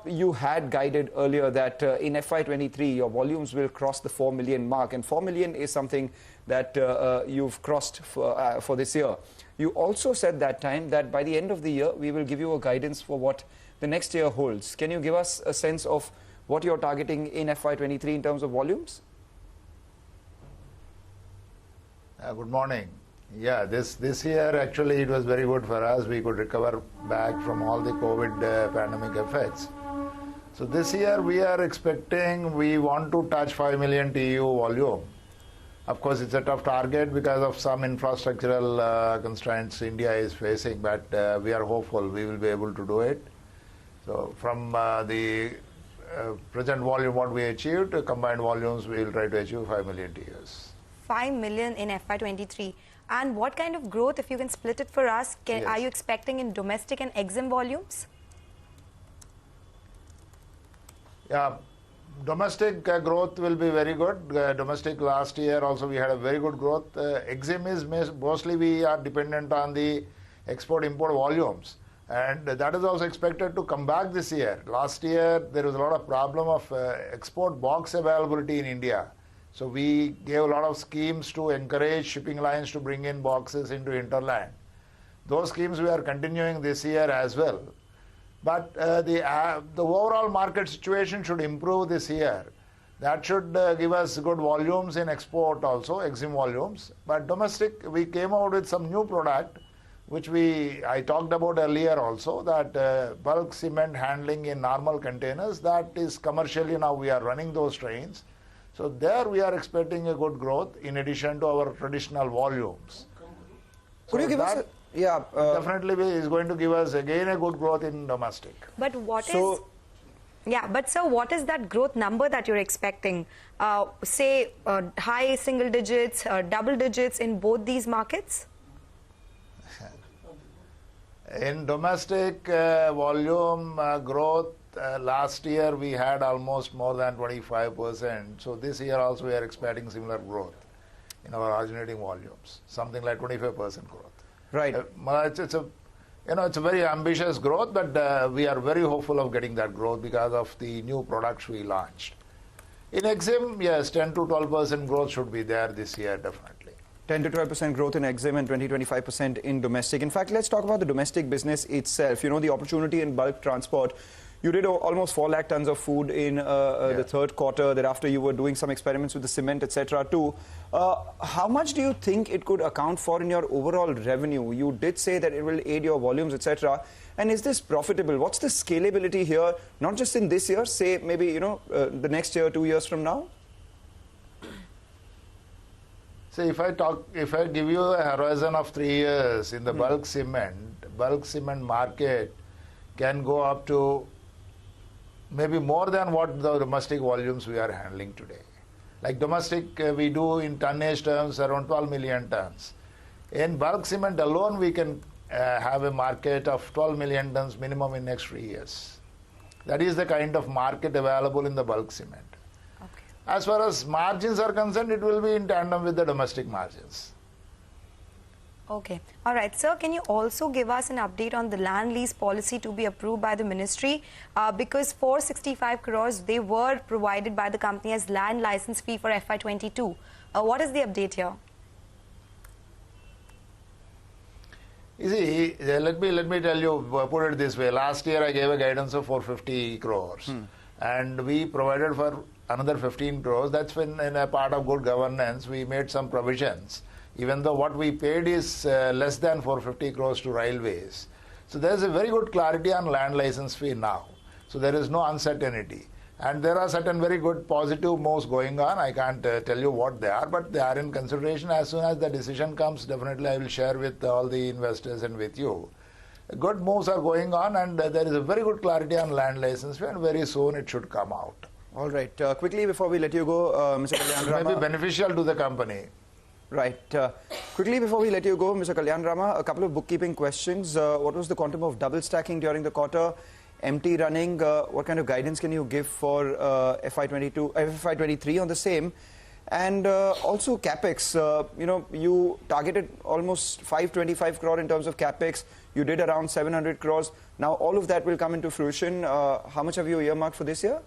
You had guided earlier that in FY23 your volumes will cross the 4 million mark, and 4 million is something that you've crossed for this year. You also said that time that by the end of the year we will give you a guidance for what the next year holds. Can you give us a sense of what you're targeting in FY23 in terms of volumes? Good morning. Yeah, this year actually it was very good for us. We could recover back from all the COVID pandemic effects. So this year we are expecting, we want to touch 5 million TEU volume. Of course, it's a tough target because of some infrastructural constraints India is facing, but we are hopeful we will be able to do it. So from the present volume what we achieved, combined volumes, we will try to achieve 5 million TEUs. 5 million in FY23. And what kind of growth, if you can split it for us, Yes. are you expecting in domestic and EXIM volumes? Yeah, domestic growth will be very good. Domestic last year also we had a very good growth. EXIM is mostly we are dependent on the export-import volumes. And that is also expected to come back this year. Last year there was a lot of problem of export box availability in India. So we gave a lot of schemes to encourage shipping lines to bring in boxes into hinterland. Those schemes we are continuing this year as well. But the overall market situation should improve this year. That should give us good volumes in export also, EXIM volumes. But domestic, we came out with some new product, which I talked about earlier also, that bulk cement handling in normal containers, that is commercially now we are running those trains. So there we are expecting a good growth in addition to our traditional volumes. Could you give us definitely is going to give us again a good growth in domestic. But what is... Yeah, but sir, what is that growth number that you're expecting? Say high single digits, double digits in both these markets? In domestic volume growth, last year we had almost more than 25%. So this year also we are expecting similar growth in our originating volumes, something like 25% growth. Right. It's a very ambitious growth, but we are very hopeful of getting that growth because of the new products we launched. In EXIM, yes, 10 to 12% growth should be there this year, definitely. 10 to 12% growth in EXIM and 20-25% in domestic. In fact, let's talk about the domestic business itself. You know, the opportunity in bulk transport. You did almost 4 lakh tons of food in the third quarter. Thereafter, you were doing some experiments with the cement, etc. too. How much do you think it could account for in your overall revenue? You did say that it will aid your volumes, etc. And is this profitable? What's the scalability here, not just in this year, say maybe, the next year, 2 years from now? See, if I give you a horizon of 3 years in the bulk cement market can go up to maybe more than what the domestic volumes we are handling today. Like domestic, we do in tonnage terms around 12 million tons. In bulk cement alone, we can have a market of 12 million tons minimum in next 3 years. That is the kind of market available in the bulk cement. Okay. As far as margins are concerned, it will be in tandem with the domestic margins. Okay. All right. Sir, can you also give us an update on the land lease policy to be approved by the ministry? Because 465 crores, they were provided by the company as land license fee for FY22. What is the update here? You see, let me tell you, put it this way. Last year I gave a guidance of 450 crores. And we provided for another 15 crores. That's when in a part of good governance, we made some provisions. Even though what we paid is less than 450 crores to railways. So there is a very good clarity on land license fee now. So there is no uncertainty. And there are certain very good positive moves going on. I can't tell you what they are, but they are in consideration. As soon as the decision comes, definitely I will share with all the investors and with you. Good moves are going on, and there is a very good clarity on land license fee, and very soon it should come out. All right. Quickly before we let you go, Mr. Kalyan Rama. It may be beneficial to the company. Right. Quickly before we let you go, Mr. Kalyan Rama, a couple of bookkeeping questions. What was the quantum of double stacking during the quarter? Empty running, what kind of guidance can you give for FY23 on the same? And also capex, you targeted almost 525 crore in terms of capex. You did around 700 crores. Now all of that will come into fruition. How much have you earmarked for this year?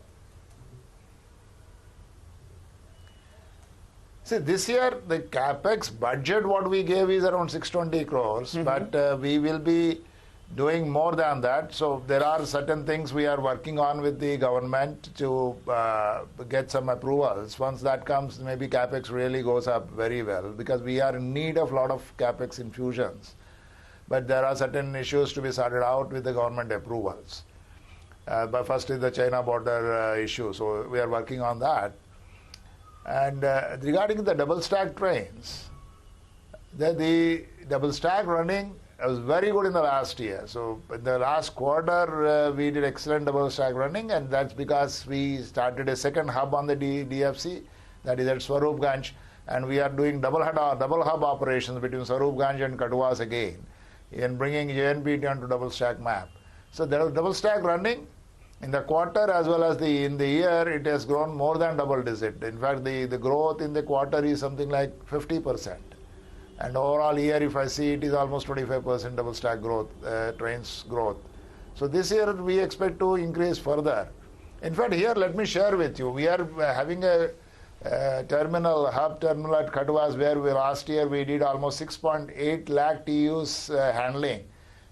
See, this year the capex budget what we gave is around 620 crores, but we will be doing more than that. So there are certain things we are working on with the government to get some approvals. Once that comes, maybe capex really goes up very well, because we are in need of a lot of capex infusions. But there are certain issues to be sorted out with the government approvals. But first is the China border issue, so we are working on that. And regarding the double stack trains, the double stack running was very good in the last year. So in the last quarter, we did excellent double stack running, and that's because we started a second hub on the DFC, that is at Swaroopganj, and we are doing double hub operations between Swaroopganj and Kathuwas again, in bringing JNPT onto double stack map. So there is double stack running. In the quarter as well as in the year, it has grown more than double digit. In fact, the growth in the quarter is something like 50%. And overall year, if I see, it is almost 25% double stack growth, trains growth. So this year we expect to increase further. In fact, here let me share with you, we are having a hub terminal at Kathuwas, where last year we did almost 6.8 lakh TEUs handling.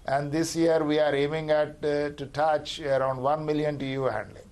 And this year we are aiming at to touch around 1 million TEU handling.